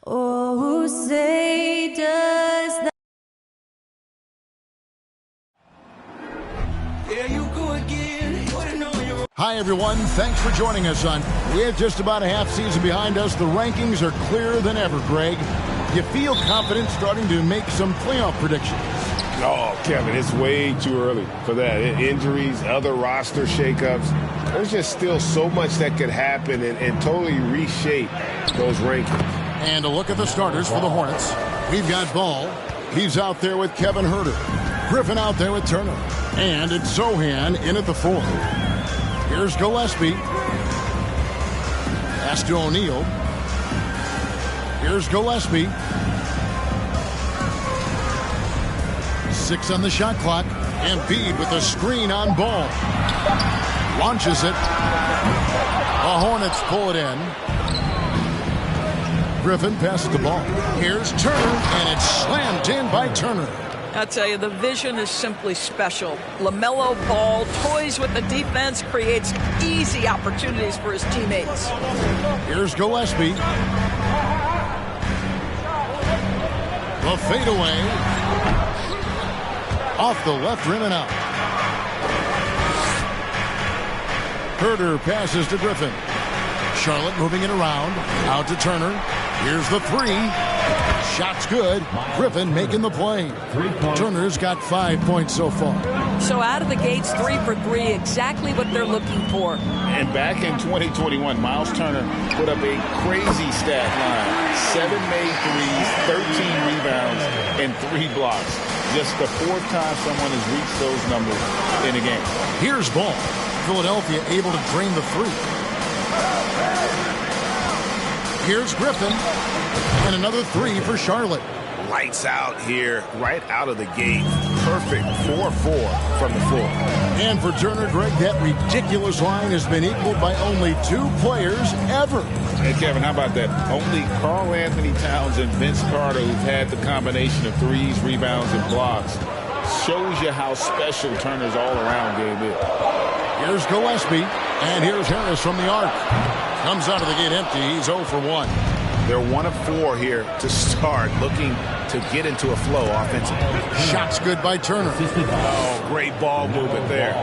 Oh, say does that. There you go again. Hi, everyone. Thanks for joining us on. With just about a half season behind us, the rankings are clearer than ever, Greg. You feel confident starting to make some playoff predictions? Oh, Kevin, it's way too early for that. Injuries, other roster shakeups. There's just still so much that could happen and totally reshape those rankings. And a look at the starters for the Hornets. We've got Ball. He's out there with Kevin Huerter. Griffin out there with Turner. And it's Sochan in at the 4. Here's Gillespie. Pass to O'Neal. Here's Gillespie. 6 on the shot clock. Embiid with the screen on Ball. Launches it. The Hornets pull it in. Griffin passes the ball. Here's Turner, and it's slammed in by Turner. I'll tell you, the vision is simply special. LaMelo Ball toys with the defense, creates easy opportunities for his teammates. Here's Gillespie. The fadeaway. Off the left rim and out. Huerter passes to Griffin. Charlotte moving it around. Out to Turner. Here's the 3. Shot's good. Griffin making the play. Turner's got 5 points so far. So out of the gates, 3 for 3, exactly what they're looking for. And back in 2021, Miles Turner put up a crazy stat line. 7 made threes, 13 rebounds, and 3 blocks. Just the 4th time someone has reached those numbers in a game. Here's Ball. Philadelphia able to drain the 3. Here's Griffin. And another 3 for Charlotte. Lights out here, right out of the gate. Perfect 4-4 from the floor. And for Turner, Greg, that ridiculous line has been equaled by only 2 players ever. Hey, Kevin, how about that? Only Karl Anthony Towns and Vince Carter, who've had the combination of threes, rebounds, and blocks. Shows you how special Turner's all-around game is. Here's Gillespie, and here's Harris from the arc. Comes out of the gate empty. He's 0 for 1. They're 1 of 4 here to start, looking to get into a flow offensively. Shot's good by Turner. Oh, great ball movement there.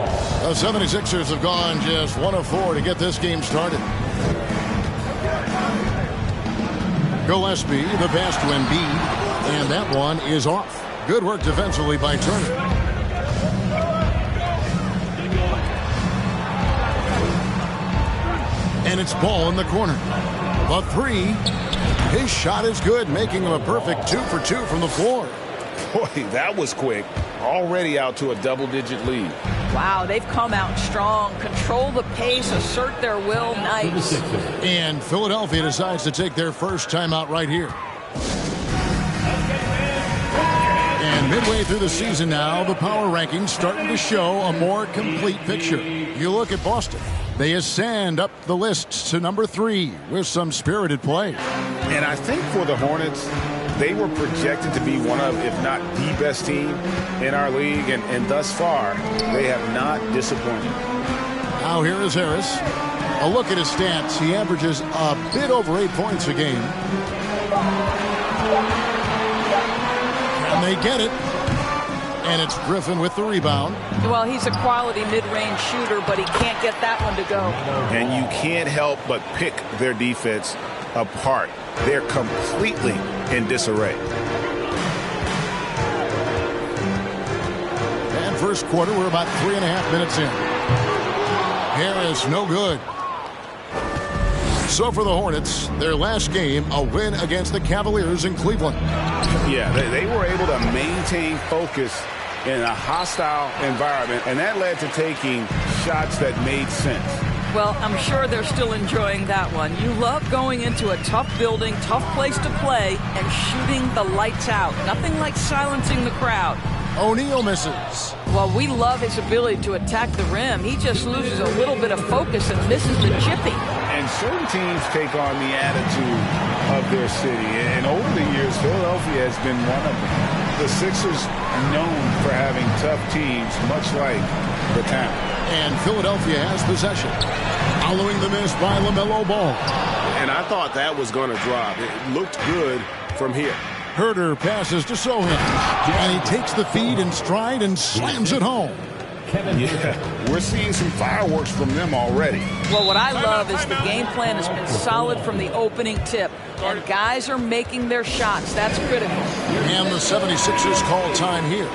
The 76ers have gone just 1 of 4 to get this game started. Gillespie, the pass to Embiid, and that one is off. Good work defensively by Turner. And it's Ball in the corner. The 3. His shot is good, making him a perfect 2 for 2 from the floor. Boy, that was quick. Already out to a double-digit lead. Wow, they've come out strong. Control the pace, assert their will. Nice. And Philadelphia decides to take their first timeout right here. And midway through the season now, the power rankings starting to show a more complete picture. You look at Boston. They ascend up the list to number 3 with some spirited play. And I think for the Hornets, they were projected to be one of, if not the best team in our league. And thus far, they have not disappointed. Now here is Harris. A look at his stats. He averages a bit over 8 points a game. And they get it. And it's Griffin with the rebound. Well, he's a quality mid-range shooter, but he can't get that one to go. And you can't help but pick their defense apart. They're completely in disarray. And first quarter, we're about 3.5 minutes in. Harris, no good. So for the Hornets, their last game, a win against the Cavaliers in Cleveland. Yeah, they were able to maintain focus in a hostile environment, and that led to taking shots that made sense. Well, I'm sure they're still enjoying that one. You love going into a tough building, tough place to play, and shooting the lights out. Nothing like silencing the crowd. O'Neal misses. Well, we love his ability to attack the rim. He just loses a little bit of focus and misses the chippy. And certain teams take on the attitude of their city. And over the years, Philadelphia has been one of them. The Sixers known for having tough teams, much like the town. And Philadelphia has possession. Following the miss by LaMelo Ball. And I thought that was going to drop. It looked good from here. Herder passes to Sohan, and he takes the feed in stride and slams it home. Yeah, we're seeing some fireworks from them already. Well, what I love is the game plan has been solid from the opening tip, and guys are making their shots. That's critical. And the 76ers call time here.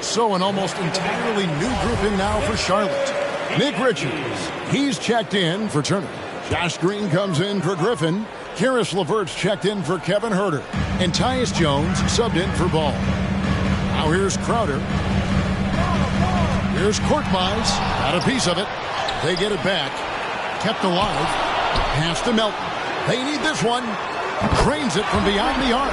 So an almost entirely new grouping now for Charlotte. Nick Richards, he's checked in for Turner. Josh Green comes in for Griffin. Karis LeVert's checked in for Kevin Herter. And Tyus Jones subbed in for Ball. Now here's Crowder. Here's Korkmaz. Got a piece of it. They get it back. Kept alive. Pass to Melton. They need this one. Trains it from beyond the arc.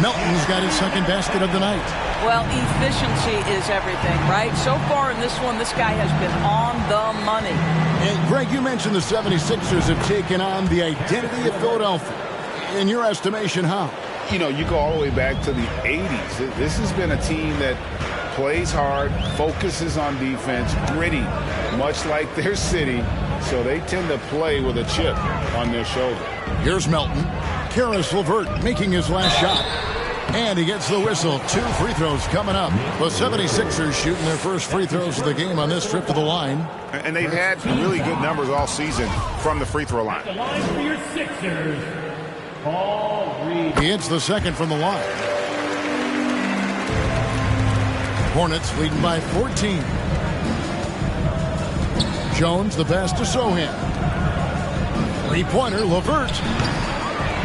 Melton's got his second basket of the night. Well, efficiency is everything, right? So far in this one, this guy has been on the money. And Greg, you mentioned the 76ers have taken on the identity of Philadelphia. In your estimation, how? You know, you go all the way back to the 80s. This has been a team that plays hard, focuses on defense, gritty, much like their city. So they tend to play with a chip on their shoulder. Here's Melton. Karis LeVert making his last shot. And he gets the whistle. 2 free throws coming up. The 76ers shooting their first free throws of the game on this trip to the line. And they've had really good numbers all season from the free throw line. The line for your Sixers, Paul Reed. He hits the second from the line. Hornets leading by 14. Jones the pass to Sohan. Three-pointer, LeVert.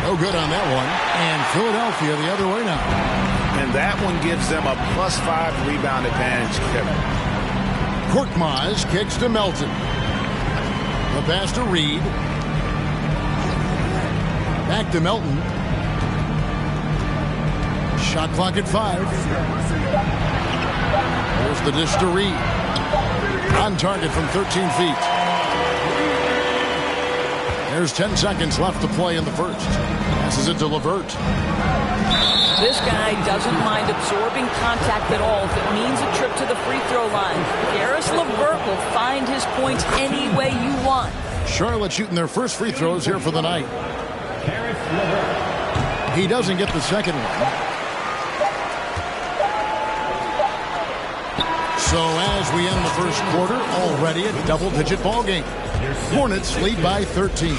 No good on that one. And Philadelphia the other way now. And that one gives them a +5 rebound advantage, Kevin. Korkmaz kicks to Melton. The pass to Reed. Back to Melton. Shot clock at 5. There's the dish to Reed. On target from 13 feet. There's 10 seconds left to play in the first. Passes it to LeVert. This guy doesn't mind absorbing contact at all if it means a trip to the free throw line. Karis LeVert will find his points any way you want. Charlotte shooting their first free throws here for the night. He doesn't get the second one. So as we end the first quarter, already a double-digit ball game. Hornets lead by 13.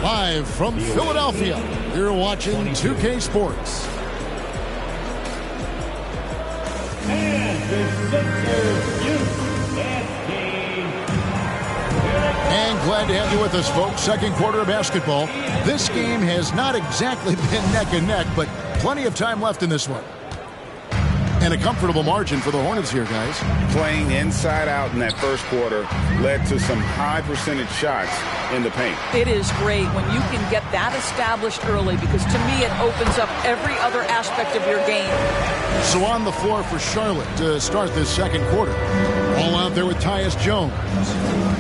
Live from Philadelphia, you're watching 2K Sports. And glad to have you with us, folks. Second quarter of basketball. This game has not exactly been neck and neck, but plenty of time left in this one. And a comfortable margin for the Hornets here, guys. Playing inside out in that first quarter led to some high percentage shots in the paint. It is great when you can get that established early because to me it opens up every other aspect of your game. So on the floor for Charlotte to start this second quarter. All out there with Tyus Jones.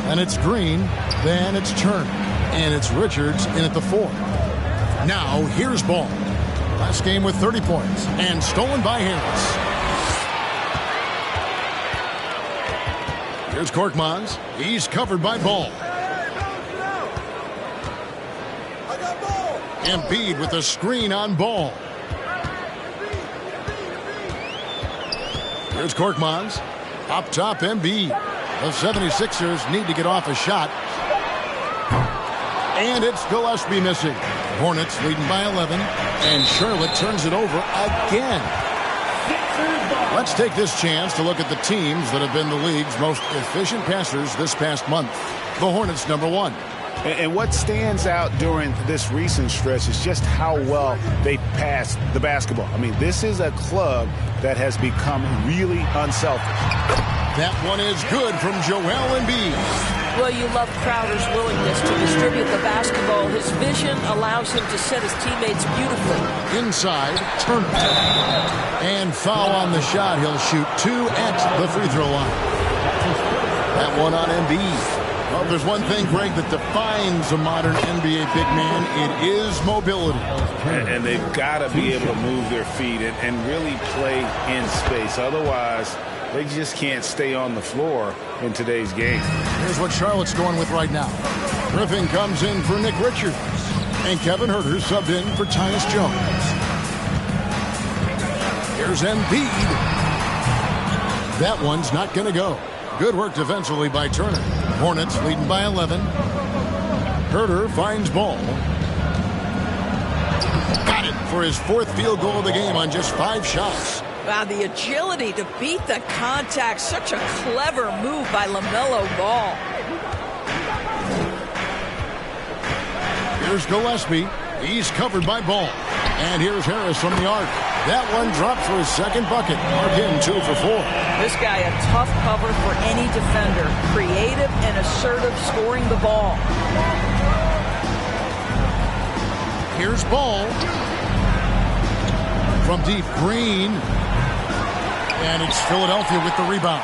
And it's Green, then it's Turner. And it's Richards in at the 4. Now here's Ball. Last game with 30 points and stolen by Harris. Here's Korkmaz. He's covered by Ball. Embiid with a screen on Ball. Here's Korkmaz. Up top, Embiid. The 76ers need to get off a shot. And it's Gillespie missing. Hornets leading by 11. And Charlotte turns it over again. Let's take this chance to look at the teams that have been the league's most efficient passers this past month. The Hornets, number 1. And what stands out during this recent stretch is just how well they pass the basketball. I mean, this is a club that has become really unselfish. That one is good from Joel Embiid. Well, you love Crowder's willingness to distribute the basketball. His vision allows him to set his teammates beautifully. Inside, Turner. And foul on the shot. He'll shoot 2 at the free throw line. That one on Embiid. Well, if there's one thing, Greg, that defines a modern NBA big man, it is mobility. And they've got to be able to move their feet and really play in space. Otherwise, they just can't stay on the floor in today's game. Here's what Charlotte's going with right now. Griffin comes in for Nick Richards. And Kevin Huerter subbed in for Tyus Jones. Here's Embiid. That one's not going to go. Good work defensively by Turner. Hornets leading by 11. Huerter finds Ball. Got it for his 4th field goal of the game on just 5 shots. Wow, the agility to beat the contact. Such a clever move by LaMelo Ball. Here's Gillespie. He's covered by Ball. And here's Harris from the arc. That one dropped for his 2nd bucket. Mark him 2 for 4. This guy a tough cover for any defender. Creative and assertive scoring the ball. Here's Ball. From deep, Green. And it's Philadelphia with the rebound.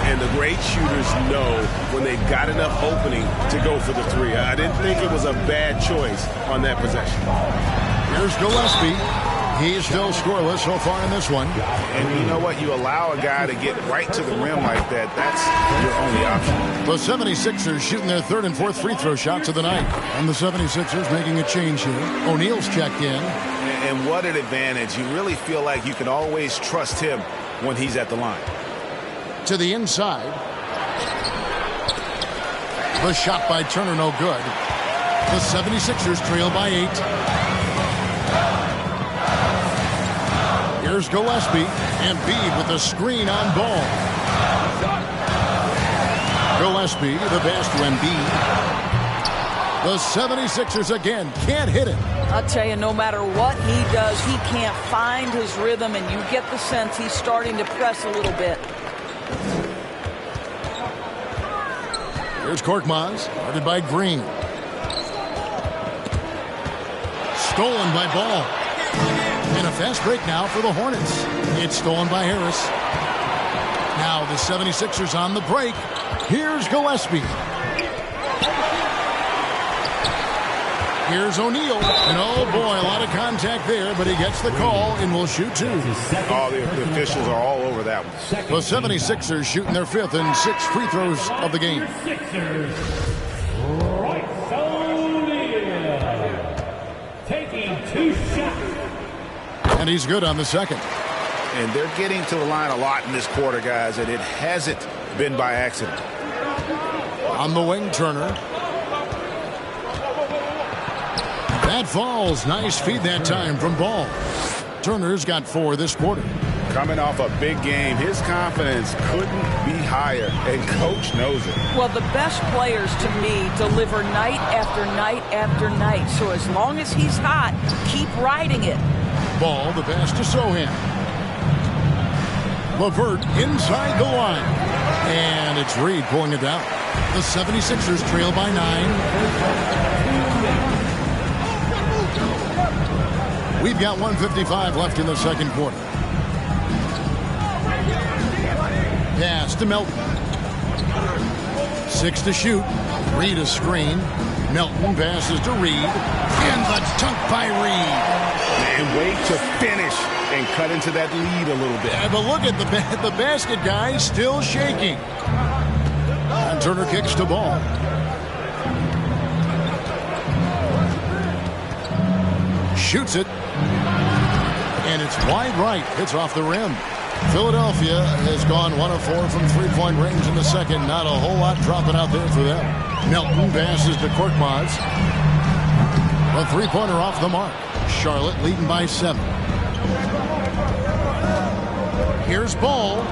And the great shooters know when they've got enough opening to go for the 3. I didn't think it was a bad choice on that possession. Here's Gillespie. He's still scoreless so far in this one. And you know what? You allow a guy to get right to the rim like that. That's your only option. The 76ers shooting their 3rd and 4th free throw shots of the night. And the 76ers making a change here. O'Neal's checked in. And what an advantage. You really feel like you can always trust him when he's at the line. To the inside. The shot by Turner, no good. The 76ers trail by 8. Here's Gillespie. Embiid with a screen on Ball. Gillespie, the pass to Embiid. The 76ers again can't hit it. I'll tell you, no matter what he does, he can't find his rhythm, and you get the sense he's starting to press a little bit. Here's Korkmaz, guarded by Green. Stolen by Ball. And a fast break now for the Hornets. It's stolen by Harris. Now the 76ers on the break. Here's Gillespie. Here's O'Neal. And oh boy, a lot of contact there, but he gets the call and will shoot 2. Oh, the officials are all over that one. The 76ers shooting their 5th and 6th free throws of the game. Sixers, Royce O'Neal, taking 2 shots. And he's good on the 2nd. And they're getting to the line a lot in this quarter, guys, and it hasn't been by accident. On the wing, Turner. That falls. Nice feed that time from Ball. Turner's got 4 this quarter. Coming off a big game, his confidence couldn't be higher, and Coach knows it. Well, the best players, to me, deliver night after night after night. So as long as he's hot, keep riding it. Ball, the pass to Sohan. LeVert inside the line. And it's Reed pulling it down. The 76ers trail by 9. We've got 1:55 left in the 2nd quarter. Pass to Melton. 6 to shoot. Reed a screen. Melton passes to Reed. And the dunk by Reed. And wait to finish and cut into that lead a little bit. Yeah, but look at the basket guy still shaking. And Turner kicks to Ball. Shoots it. And it's wide right. Hits off the rim. Philadelphia has gone 1 of 4 from 3-point range in the 2nd. Not a whole lot dropping out there for them. Melton passes to Korkmaz. A 3-pointer off the mark. Charlotte leading by 7. Here's Ball.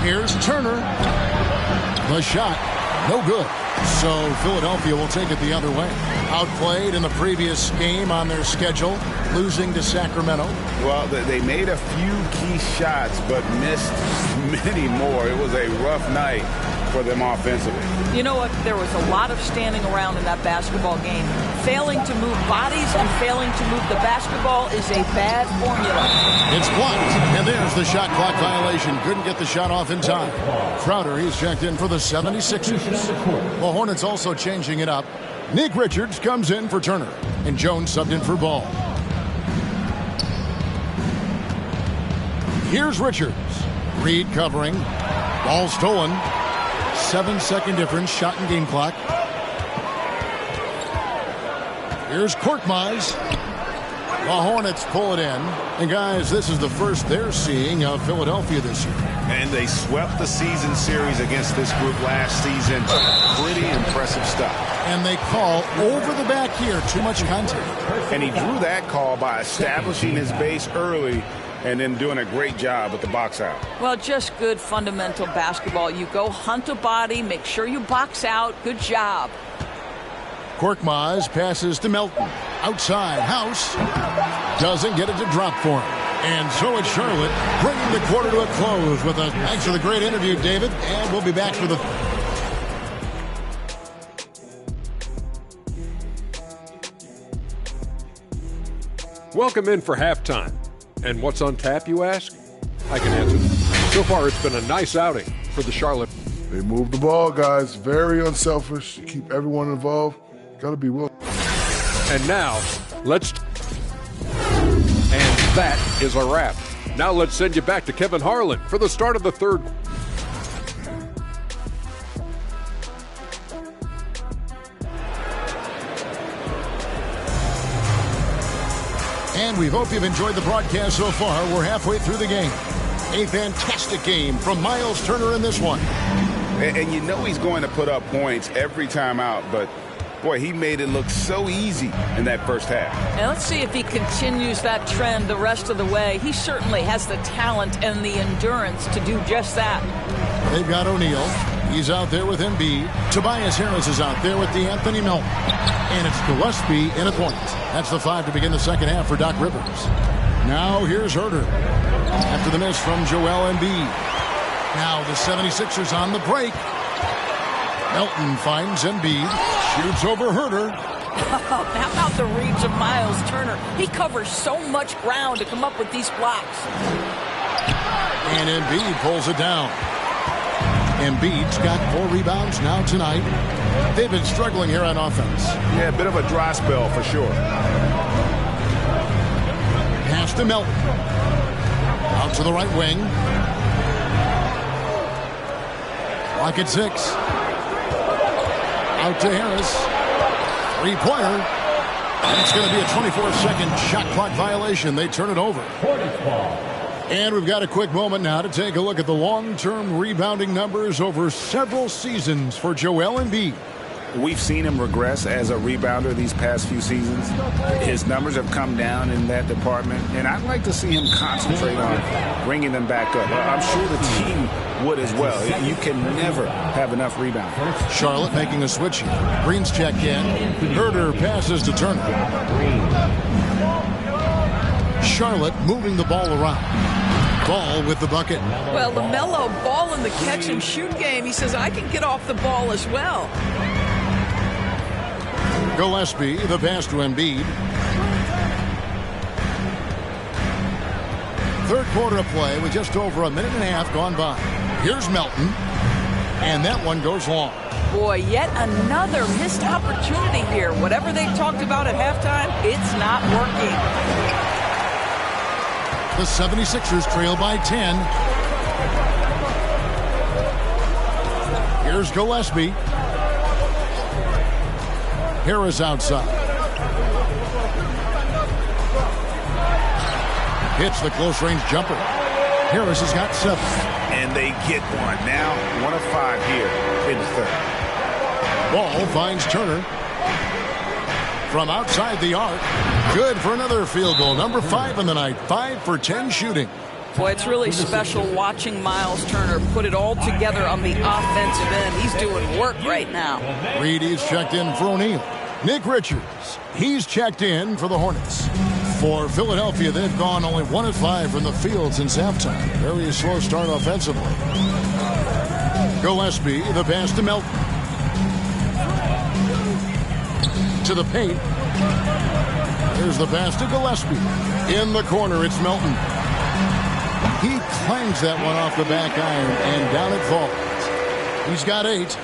Here's Turner. The shot. No good. So Philadelphia will take it the other way. Outplayed in the previous game on their schedule, losing to Sacramento. Well, they made a few key shots, but missed many more. It was a rough night for them offensively. You know what? There was a lot of standing around in that basketball game. Failing to move bodies and failing to move the basketball is a bad formula. It's blocked, and there's the shot clock violation. Couldn't get the shot off in time. Crowder, he's checked in for the 76ers. The Hornets also changing it up. Nick Richards comes in for Turner, and Jones subbed in for Ball. Here's Richards. Reed covering. Ball stolen. 7-second difference, shot and game clock. Here's Korkmaz. The Hornets pull it in. And, guys, this is the first they're seeing of Philadelphia this year. And they swept the season series against this group last season. Pretty impressive stuff. And they call over the back here, too much contact. And he drew that call by establishing his base early and then doing a great job with the box out. Well, just good fundamental basketball. You go hunt a body, make sure you box out. Good job. Korkmaz passes to Melton. Outside, House doesn't get it to drop for him. And so it's Charlotte bringing the quarter to a close with a thanks for the great interview, David. And we'll be back for the... Welcome in for halftime. And what's on tap, you ask? I can answer that. So far, it's been a nice outing for the Charlotte. They move the ball, guys. Very unselfish. Keep everyone involved. Got to be willing. And now, And that is a wrap. Now let's send you back to Kevin Harlan for the start of the third. And we hope you've enjoyed the broadcast so far. We're halfway through the game. A fantastic game from Miles Turner in this one. And you know he's going to put up points every time out, but boy, he made it look so easy in that first half. And let's see if he continues that trend the rest of the way. He certainly has the talent and the endurance to do just that. They've got O'Neal. He's out there with Embiid. Tobias Harris is out there with DeAnthony Melton. And it's Gillespie in a point. That's the 5 to begin the second half for Doc Rivers. Now here's Herter. After the miss from Joel Embiid. Now the 76ers on the break. Melton finds Embiid. Shoots over Herter. How about the reads of Miles Turner? He covers so much ground to come up with these blocks. And Embiid pulls it down. Embiid's got 4 rebounds now tonight. They've been struggling here on offense. Yeah, a bit of a dry spell for sure. Pass to Melton. Out to the right wing. Clock at 6. Out to Harris. 3-pointer. And it's going to be a 24-second shot clock violation. They turn it over. And we've got a quick moment now to take a look at the long-term rebounding numbers over several seasons for Joel Embiid. We've seen him regress as a rebounder these past few seasons. His numbers have come down in that department, and I'd like to see him concentrate on bringing them back up. I'm sure the team would as well. You can never have enough rebounds. Charlotte making a switch here. Green's checked in. Herter passes to Turner. Charlotte moving the ball around. Ball with the bucket. Well, LaMelo Ball in the catch-and-shoot game. He says, I can get off the ball as well. Gillespie, the pass to Embiid. Third quarter of play with just over a minute and a half gone by. Here's Melton. And that one goes long. Boy, yet another missed opportunity here. Whatever they talked about at halftime, it's not working. The 76ers trail by 10. Here's Gillespie. Harris outside. Hits the close-range jumper. Harris has got 7. And they get one. Now 1 of 5 here in the third. Ball finds Turner. From outside the arc. Good for another field goal. Number 5 in the night. 5 for 10 shooting. Boy, it's really special watching Miles Turner put it all together on the offensive end. He's doing work right now. Reedy's checked in for O'Neal. Nick Richards, he's checked in for the Hornets. For Philadelphia, they've gone only 1 of 5 from the field since halftime. Very slow start offensively. Gillespie, the pass to Melton. To the paint. Here's the pass to Gillespie. In the corner, it's Melton. He clangs that one off the back iron, and down it falls. He's got 8.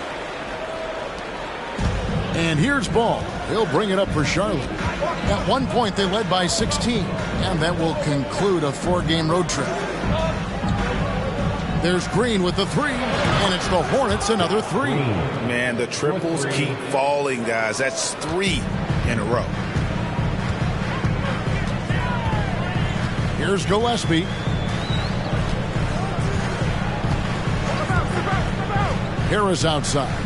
And here's Ball. He'll bring it up for Charlotte. At one point, they led by 16, and that will conclude a 4-game road trip. There's Green with the 3, and it's the Hornets another 3. Man, the triples keep falling, guys. That's 3 in a row. Here's Gillespie. Harris outside.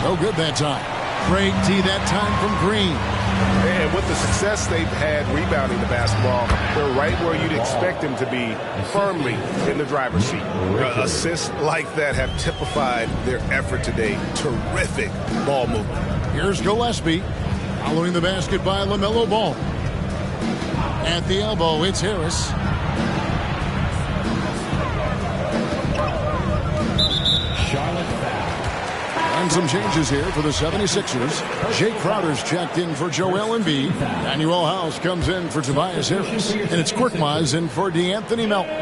No good that time. Great D that time from Green. And with the success they've had rebounding the basketball, they're right where you'd expect them to be, firmly in the driver's seat. Assists like that have typified their effort today. Terrific ball movement. Here's Gillespie. Following the basket by LaMelo Ball. At the elbow, it's Harris. And some changes here for the 76ers. Jay Crowder's checked in for Joel Embiid. Emmanuel House comes in for Tobias Harris. And it's Korkmaz in for DeAnthony Melton.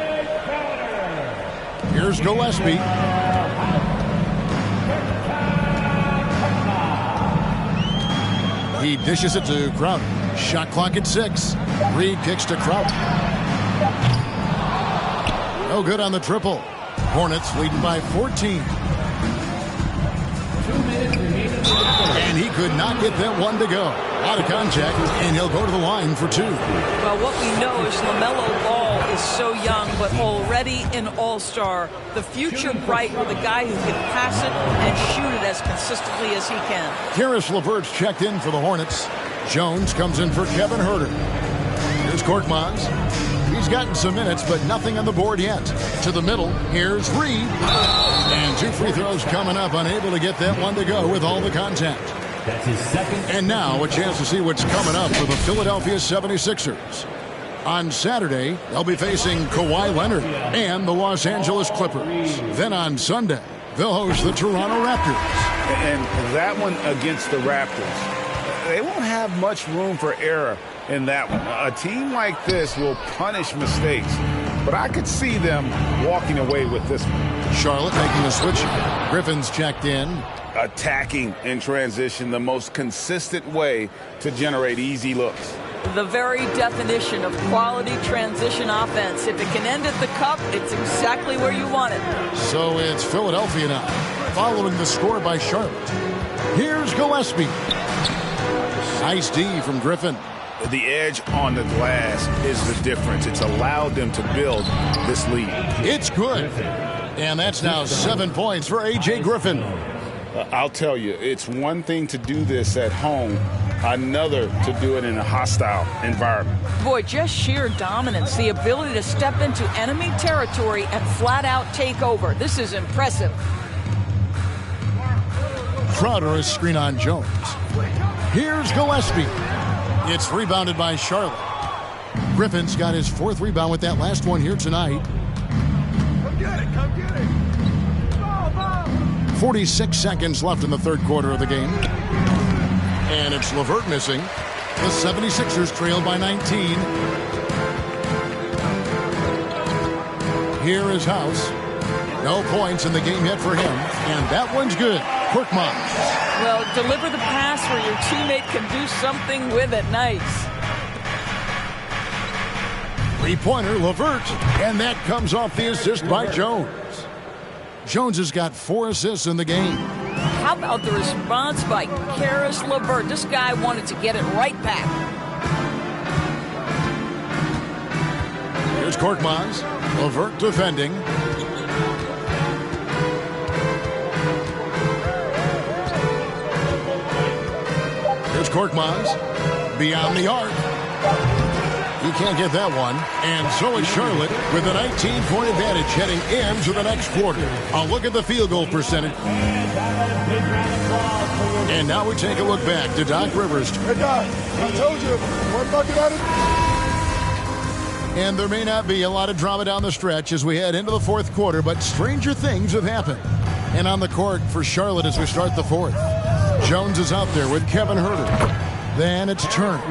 Here's Gillespie. He dishes it to Crowder. Shot clock at 6. Reed kicks to Crowder. No good on the triple. Hornets leading by 14. And he could not get that one to go. Out of contact, and he'll go to the line for 2. Well, what we know is LaMelo Ball is so young, but already an all-star. The future bright with a guy who can pass it and shoot it as consistently as he can. Caris LeVert's checked in for the Hornets. Jones comes in for Kevin Huerter. Here's Korkmaz. He's gotten some minutes, but nothing on the board yet. To the middle, here's Reed. And 2 free throws coming up, unable to get that one to go with all the contact. That's his second. And now a chance to see what's coming up for the Philadelphia 76ers. On Saturday, they'll be facing Kawhi Leonard and the Los Angeles Clippers. Then on Sunday, they'll host the Toronto Raptors. And that one against the Raptors, they won't have much room for error in that one. A team like this will punish mistakes, but I could see them walking away with this one. Charlotte making the switch. Griffin's checked in. Attacking in transition, the most consistent way to generate easy looks. The very definition of quality transition offense. If it can end at the cup, it's exactly where you want it. So it's Philadelphia now, following the score by Charlotte. Here's Gillespie. Nice D from Griffin. The edge on the glass is the difference. It's allowed them to build this lead. It's good. And that's now 7 points for A.J. Griffin. I'll tell you, it's one thing to do this at home, another to do it in a hostile environment. Boy, just sheer dominance, the ability to step into enemy territory and flat out take over. This is impressive. Crowder is screen on Jones. Here's Gillespie. It's rebounded by Charlotte. Griffin's got his 4th rebound with that last one here tonight. Come get it, come get it. 46 seconds left in the 3rd quarter of the game. And it's LeVert missing. The 76ers trail by 19. Here is House. No points in the game yet for him. And that one's good. Korkmaz. Well, deliver the pass where your teammate can do something with it. Nice. 3-pointer, LeVert. And that comes off the assist by Jones. Jones has got 4 assists in the game. How about the response by Caris LeVert? This guy wanted to get it right back. Here's Korkmaz. LeVert defending. Here's Korkmaz. Beyond the arc. He can't get that one. And so is Charlotte with a 19-point advantage heading into the next quarter. A look at the field goal percentage. And now we take a look back to Doc Rivers. Hey, Doc, I told you, one bucket at it. And there may not be a lot of drama down the stretch as we head into the 4th quarter, but stranger things have happened. And on the court for Charlotte as we start the 4th. Jones is out there with Kevin Huerter. Then it's Turner.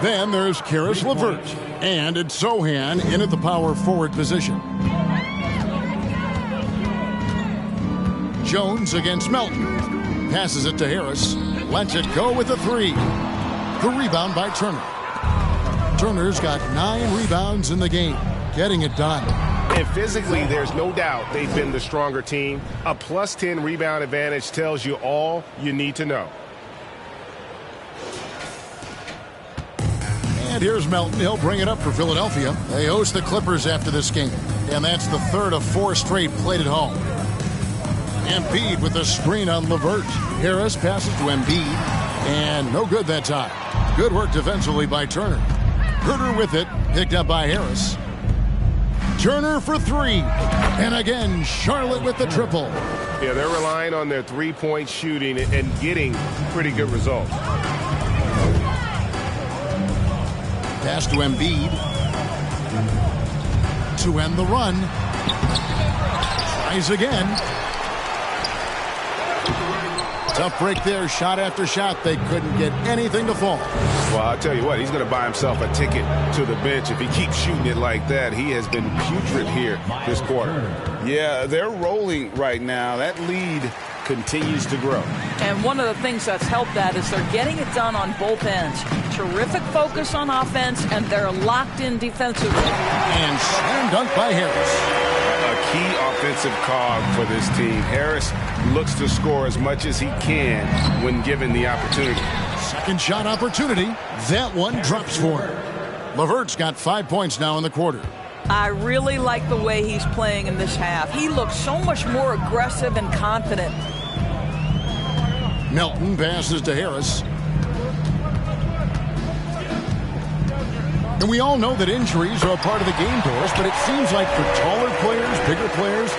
Then there's Caris LeVert. And it's Sohan in at the power forward position. Jones against Melton. Passes it to Harris. Lets it go with a 3. The rebound by Turner. Turner's got 9 rebounds in the game. Getting it done. And physically, there's no doubt they've been the stronger team. A plus 10 rebound advantage tells you all you need to know. And here's Melton. He'll bring it up for Philadelphia. They host the Clippers after this game. And that's the third of 4 straight played at home. Embiid with a screen on LeVert. Harris passes to Embiid. And no good that time. Good work defensively by Turner. Herter with it. Picked up by Harris. Turner for 3. And again, Charlotte with the triple. Yeah, they're relying on their three-point shooting and getting pretty good results. Pass to Embiid. To end the run. Tries again. Tough break there. Shot after shot. They couldn't get anything to fall. Well, I'll tell you what, he's going to buy himself a ticket to the bench if he keeps shooting it like that. He has been putrid here this quarter. Yeah, they're rolling right now. That lead continues to grow. And one of the things that's helped that is they're getting it done on both ends. Terrific focus on offense, and they're locked in defensively. And slam dunk by Harris. A key offensive cog for this team. Harris looks to score as much as he can when given the opportunity. Second shot opportunity. That one drops for him. LeVert's got 5 points now in the quarter. I really like the way he's playing in this half. He looks so much more aggressive and confident. Melton passes to Harris. And we all know that injuries are a part of the game, Doris, but it seems like for taller players, bigger players,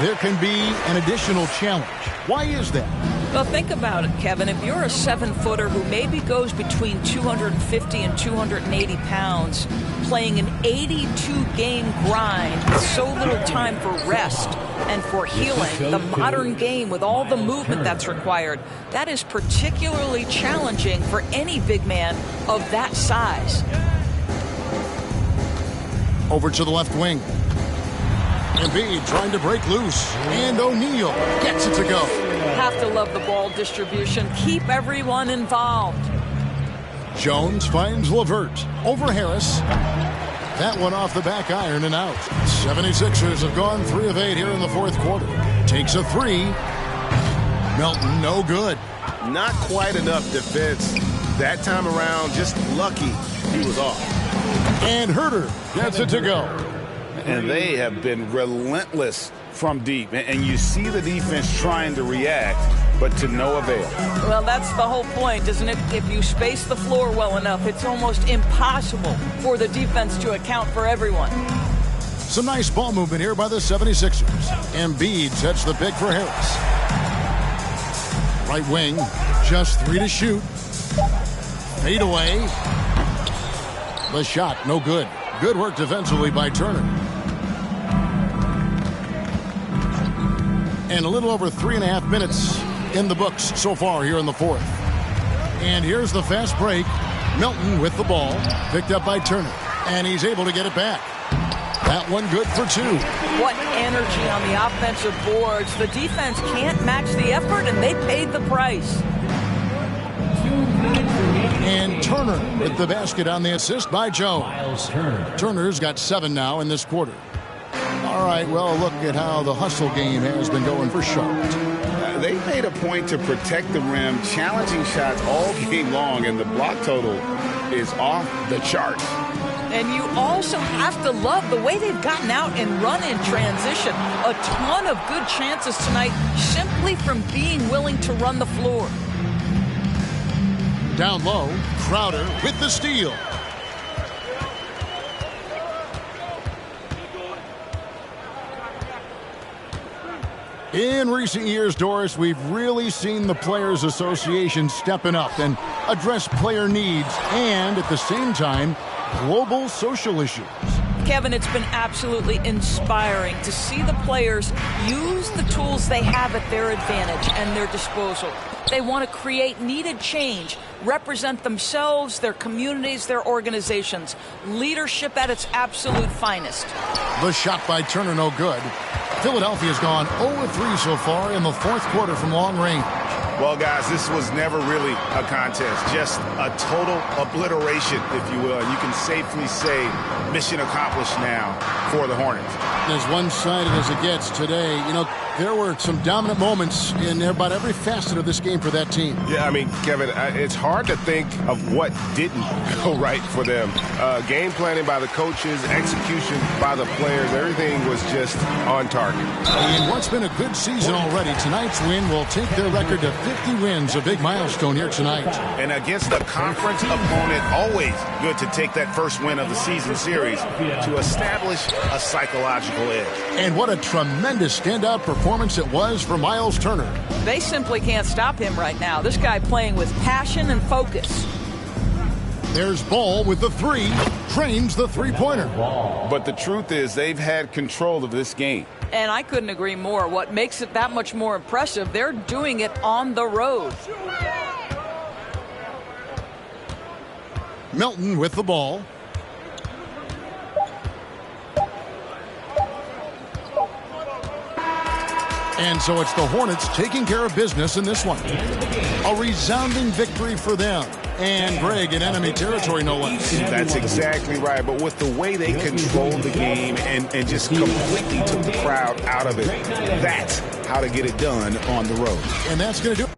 there can be an additional challenge. Why is that? Well, think about it, Kevin. If you're a 7-footer who maybe goes between 250 and 280 pounds, playing an 82-game grind with so little time for rest and for healing, the modern game with all the movement that's required, that is particularly challenging for any big man of that size. Over to the left wing. Embiid trying to break loose. And O'Neal gets it to go. Have to love the ball distribution. Keep everyone involved. Jones finds LeVert. Over Harris. That one off the back iron and out. 76ers have gone 3 of 8 here in the fourth quarter. Takes a 3. Melton, no good. Not quite enough defense that time around. Just lucky he was off. And Herter gets it to go. And they have been relentless from deep. And you see the defense trying to react, but to no avail. Well, that's the whole point, isn't it? If you space the floor well enough, it's almost impossible for the defense to account for everyone. Some nice ball movement here by the 76ers. Embiid sets the pick for Harris. Right wing, just 3 to shoot. Fade away. The shot, no good. Good work defensively by Turner. And a little over 3.5 minutes in the books so far here in the fourth. And here's the fast break. Melton with the ball. Picked up by Turner. And he's able to get it back. That one good for 2. What energy on the offensive boards. The defense can't match the effort, and they paid the price. And Turner with the basket on the assist by Jones. Turner's got 7 now in this quarter. All right, well, look at how the hustle game has been going for Charlotte. They made a point to protect the rim, challenging shots all game long, and the block total is off the charts. And you also have to love the way they've gotten out and run in transition. A ton of good chances tonight simply from being willing to run the floor. Down low, Crowder with the steal. In recent years, Doris, we've really seen the Players Association stepping up and address player needs and, at the same time, global social issues. Kevin, it's been absolutely inspiring to see the players use the tools they have at their advantage and their disposal. They want to create needed change, represent themselves, their communities, their organizations. Leadership at its absolute finest. The shot by Turner, no good. Philadelphia's gone 0-3 so far in the fourth quarter from long range. Well, guys, this was never really a contest, just a total obliteration, if you will. You can safely say mission accomplished now for the Hornets. As one-sided as it gets today, you know, There were some dominant moments in about every facet of this game for that team. Yeah, I mean, Kevin, it's hard to think of what didn't go right for them. Game planning by the coaches, execution by the players, everything was just on target. In what's been a good season already, tonight's win will take their record to 50 wins, a big milestone here tonight. And against a conference opponent, always good to take that first win of the season series to establish a psychological edge. And what a tremendous standout performance it was for Miles Turner. They simply can't stop him right now. This guy playing with passion and focus. There's Ball with the three, trains the three-pointer. But the truth is they've had control of this game. And I couldn't agree more. What makes it that much more impressive, they're doing it on the road. Melton with the ball. And so it's the Hornets taking care of business in this one. A resounding victory for them. And Greg in enemy territory, no less. That's exactly right. But with the way they controlled the game and just completely took the crowd out of it, that's how to get it done on the road. And that's going to do it.